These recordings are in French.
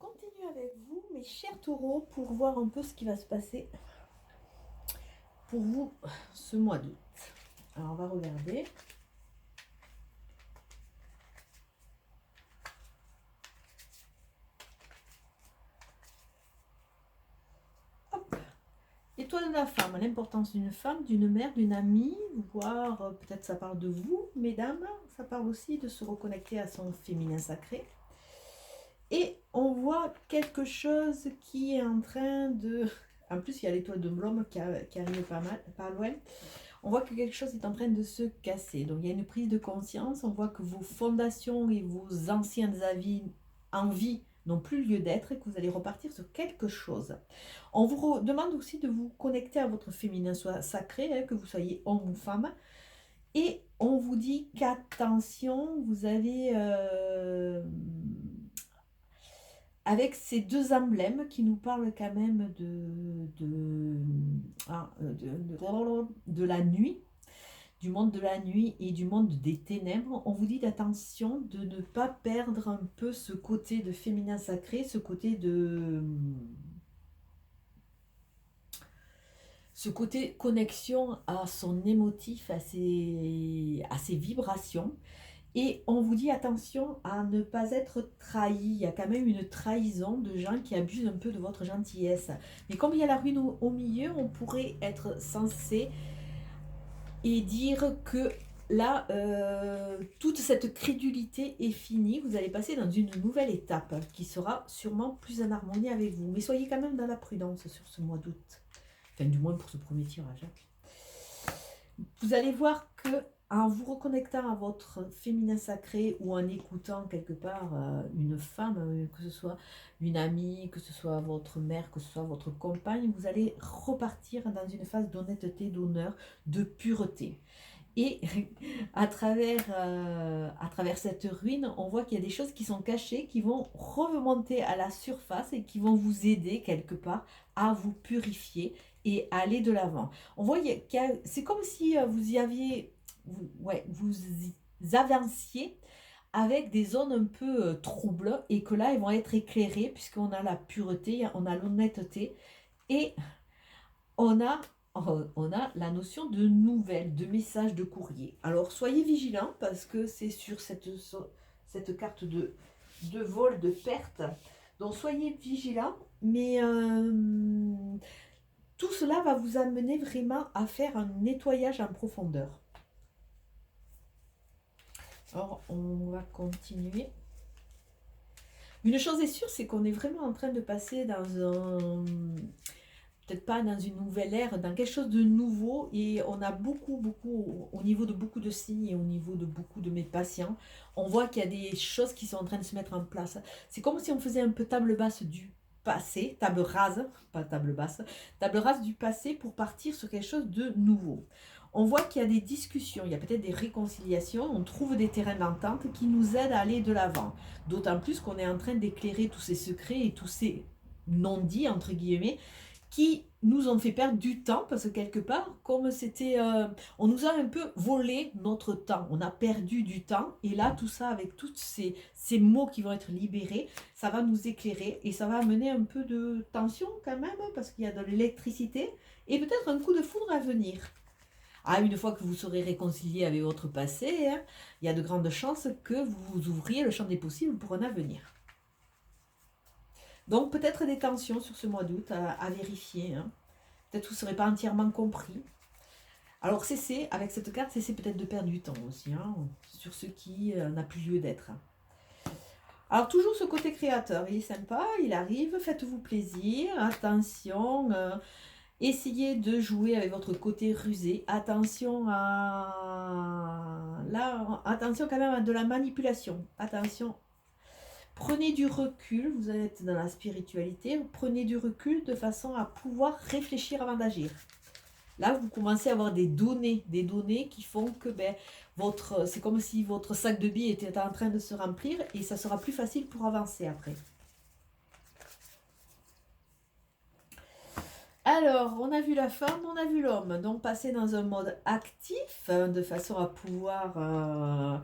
continue avec vous, mes chers taureaux, pour voir un peu ce qui va se passer pour vous ce mois d'août. Alors, on va regarder. Hop. Étoile de la femme, l'importance d'une femme, d'une mère, d'une amie, voire peut-être ça parle de vous, mesdames. Ça parle aussi de se reconnecter à son féminin sacré. Et on voit quelque chose qui est en train de... En plus, il y a l'étoile de Blôme qui arrive pas loin. On voit que quelque chose est en train de se casser. Donc, il y a une prise de conscience. On voit que vos fondations et vos anciennes envies n'ont plus lieu d'être et que vous allez repartir sur quelque chose. On vous demande aussi de vous connecter à votre féminin sacré, que vous soyez homme ou femme. Et on vous dit qu'attention, vous avez... avec ces deux emblèmes qui nous parlent quand même de la nuit, du monde de la nuit et du monde des ténèbres, on vous dit d'attention de ne pas perdre un peu ce côté de féminin sacré, ce côté connexion à son émotif, à ses vibrations. Et on vous dit attention à ne pas être trahi. Il y a quand même une trahison de gens qui abusent un peu de votre gentillesse. Mais comme il y a la ruine au milieu, on pourrait être censé et dire que là, toute cette crédulité est finie. Vous allez passer dans une nouvelle étape qui sera sûrement plus en harmonie avec vous. Mais soyez quand même dans la prudence sur ce mois d'août. Enfin, du moins pour ce premier tirage. Vous allez voir que en vous reconnectant à votre féminin sacré ou en écoutant quelque part une femme, que ce soit une amie, que ce soit votre mère, que ce soit votre compagne, vous allez repartir dans une phase d'honnêteté, d'honneur, de pureté. Et à travers cette ruine, on voit qu'il y a des choses qui sont cachées, qui vont remonter à la surface et qui vont vous aider quelque part à vous purifier et à aller de l'avant. On voit c'est comme si vous y aviez, vous avanciez avec des zones un peu troubles et que là, elles vont être éclairées puisqu'on a la pureté, on a l'honnêteté et on a la notion de nouvelles, de messages de courrier. Alors soyez vigilants parce que c'est sur cette carte de vol, de perte. Donc soyez vigilants, mais tout cela va vous amener vraiment à faire un nettoyage en profondeur. Alors on va continuer. Une chose est sûre, c'est qu'on est vraiment en train de passer dans un... peut-être pas dans une nouvelle ère, dans quelque chose de nouveau, et on a beaucoup, au niveau de beaucoup de signes et au niveau de beaucoup de mes patients, on voit qu'il y a des choses qui sont en train de se mettre en place. C'est comme si on faisait un peu table basse du passé, table rase, pas table basse, table rase du passé pour partir sur quelque chose de nouveau. On voit qu'il y a des discussions, il y a peut-être des réconciliations, on trouve des terrains d'entente qui nous aident à aller de l'avant. D'autant plus qu'on est en train d'éclairer tous ces secrets et tous ces non-dits, entre guillemets, qui nous ont fait perdre du temps, parce que quelque part, comme c'était... on nous a un peu volé notre temps, on a perdu du temps, et là, tout ça, avec tous ces mots qui vont être libérés, ça va nous éclairer, et ça va amener un peu de tension quand même, parce qu'il y a de l'électricité, et peut-être un coup de foudre à venir. Ah, une fois que vous serez réconcilié avec votre passé, hein, il y a de grandes chances que vous ouvriez le champ des possibles pour un avenir. Donc peut-être des tensions sur ce mois d'août à vérifier. Hein. Peut-être que vous ne serez pas entièrement compris. Alors cessez, avec cette carte, cessez peut-être de perdre du temps aussi, hein, sur ce qui n'a plus lieu d'être. Alors toujours ce côté créateur, il est sympa, il arrive, faites-vous plaisir, attention, essayez de jouer avec votre côté rusé, attention attention quand même à de la manipulation, attention. Prenez du recul, vous êtes dans la spiritualité, prenez du recul de façon à pouvoir réfléchir avant d'agir. Là, vous commencez à avoir des données qui font que c'est comme si votre sac de billes était en train de se remplir et ça sera plus facile pour avancer après. Alors, on a vu la femme, on a vu l'homme, donc passer dans un mode actif de façon à pouvoir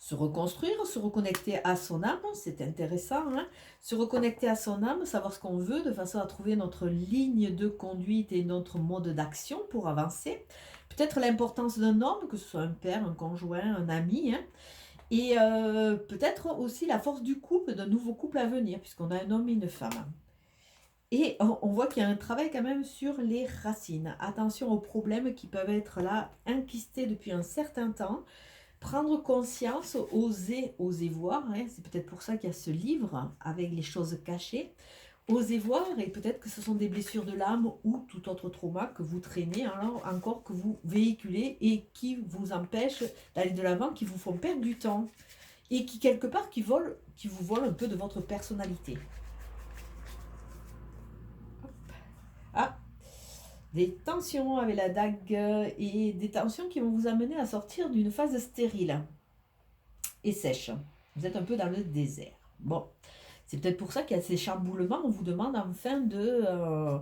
se reconstruire, se reconnecter à son âme, c'est intéressant, hein, se reconnecter à son âme, savoir ce qu'on veut, de façon à trouver notre ligne de conduite et notre mode d'action pour avancer. Peut-être l'importance d'un homme, que ce soit un père, un conjoint, un ami, hein, et peut-être aussi la force du couple, d'un nouveau couple à venir, puisqu'on a un homme et une femme. Et on voit qu'il y a un travail quand même sur les racines. Attention aux problèmes qui peuvent être là, enquistés depuis un certain temps. Prendre conscience, oser voir, hein. C'est peut-être pour ça qu'il y a ce livre avec les choses cachées. Osez voir, et peut-être que ce sont des blessures de l'âme ou tout autre trauma que vous traînez, alors encore que vous véhiculez et qui vous empêchent d'aller de l'avant, qui vous font perdre du temps et qui quelque part qui vous volent un peu de votre personnalité. Ah, des tensions avec la dague et des tensions qui vont vous amener à sortir d'une phase stérile et sèche. Vous êtes un peu dans le désert. Bon, c'est peut-être pour ça qu'il y a ces chamboulements. On vous demande enfin de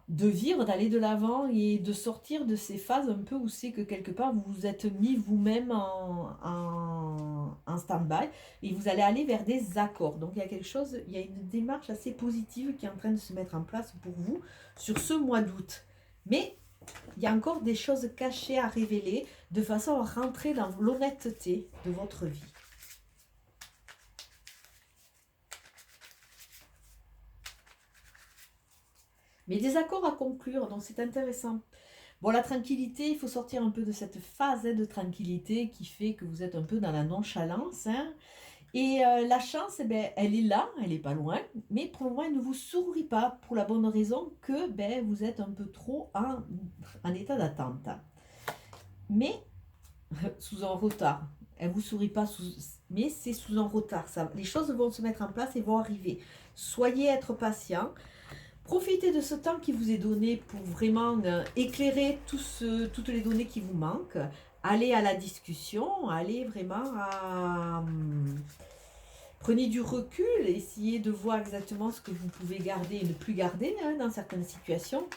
vivre, d'aller de l'avant et de sortir de ces phases un peu où c'est que quelque part vous vous êtes mis vous-même en stand-by et vous allez aller vers des accords. Donc il y a quelque chose, il y a une démarche assez positive qui est en train de se mettre en place pour vous sur ce mois d'août. Mais il y a encore des choses cachées à révéler de façon à rentrer dans l'honnêteté de votre vie. Mais des accords à conclure, donc c'est intéressant. Bon, la tranquillité, il faut sortir un peu de cette phase de tranquillité qui fait que vous êtes un peu dans la nonchalance. Hein. Et la chance, eh ben, elle est là, elle n'est pas loin, mais pour le moment, elle ne vous sourit pas pour la bonne raison que ben, vous êtes un peu trop en état d'attente. Mais sous un retard. Elle ne vous sourit pas, mais c'est sous un retard. Ça, les choses vont se mettre en place et vont arriver. Soyez être patient. Profitez de ce temps qui vous est donné pour vraiment éclairer toutes les données qui vous manquent. Allez à la discussion, allez vraiment à... Prenez du recul, essayez de voir exactement ce que vous pouvez garder et ne plus garder hein, dans certaines situations.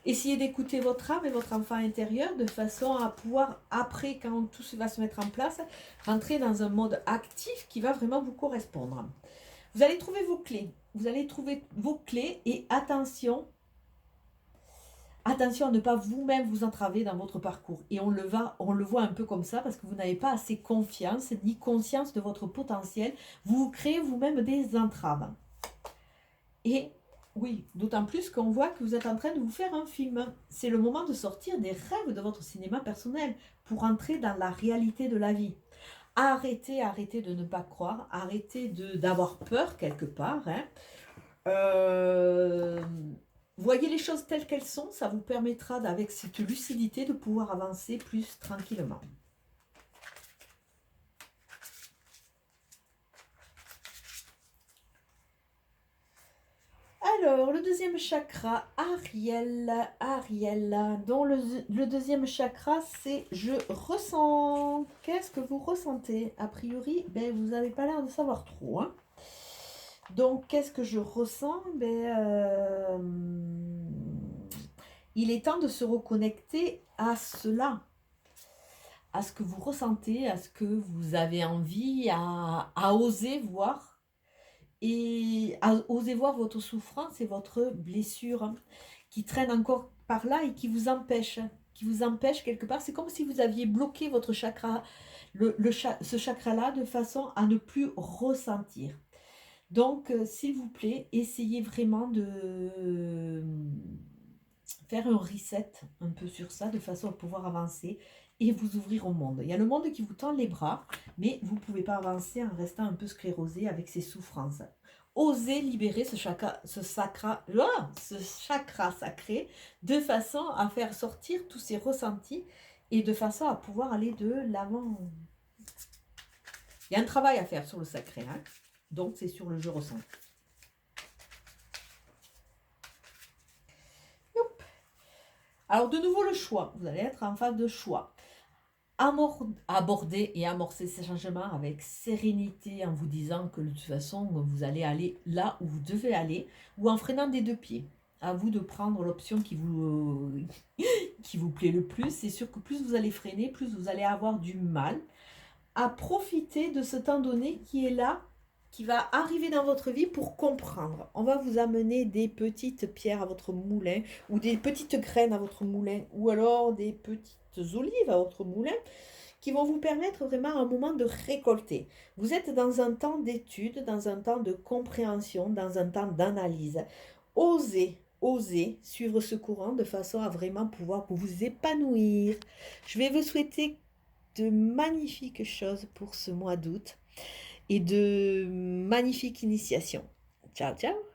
Essayez d'écouter votre âme et votre enfant intérieur de façon à pouvoir, après, quand tout va se mettre en place, rentrer dans un mode actif qui va vraiment vous correspondre. Vous allez trouver vos clés. Vous allez trouver vos clés et attention à ne pas vous-même vous entraver dans votre parcours. Et on le voit un peu comme ça parce que vous n'avez pas assez confiance ni conscience de votre potentiel. Vous créez vous-même des entraves. Et oui, d'autant plus qu'on voit que vous êtes en train de vous faire un film. C'est le moment de sortir des rêves de votre cinéma personnel pour entrer dans la réalité de la vie. Arrêtez de ne pas croire, arrêtez d'avoir peur quelque part. Hein. Voyez les choses telles qu'elles sont, ça vous permettra avec cette lucidité de pouvoir avancer plus tranquillement. Alors, le deuxième chakra, Ariel, dont le deuxième chakra, c'est « je ressens ». Qu'est-ce que vous ressentez? A priori, ben, vous n'avez pas l'air de savoir trop. Hein. Donc, qu'est-ce que je ressens? Il est temps de se reconnecter à cela, à ce que vous ressentez, à ce que vous avez envie, à oser voir. Et à oser voir votre souffrance et votre blessure hein, qui traîne encore par là et qui vous empêche quelque part. C'est comme si vous aviez bloqué votre chakra, ce chakra-là de façon à ne plus ressentir. Donc, s'il vous plaît, essayez vraiment de faire un reset un peu sur ça de façon à pouvoir avancer et vous ouvrir au monde. Il y a le monde qui vous tend les bras, mais vous ne pouvez pas avancer en restant un peu sclérosé avec ces souffrances. Osez libérer ce chakra sacré de façon à faire sortir tous ces ressentis et de façon à pouvoir aller de l'avant. Il y a un travail à faire sur le sacré, hein. Donc c'est sur le je ressens. Alors de nouveau le choix, vous allez être en phase de choix. Aborder et amorcer ces changements avec sérénité en vous disant que de toute façon vous allez aller là où vous devez aller ou en freinant des deux pieds. À vous de prendre l'option qui vous plaît le plus. C'est sûr que plus vous allez freiner, plus vous allez avoir du mal à profiter de ce temps donné qui est là, qui va arriver dans votre vie pour comprendre. On va vous amener des petites pierres à votre moulin, ou des petites graines à votre moulin, ou alors des petites olives à votre moulin, qui vont vous permettre vraiment un moment de récolter. Vous êtes dans un temps d'étude, dans un temps de compréhension, dans un temps d'analyse. Osez suivre ce courant de façon à vraiment pouvoir vous épanouir. Je vais vous souhaiter de magnifiques choses pour ce mois d'août et de magnifiques initiations. Ciao, ciao!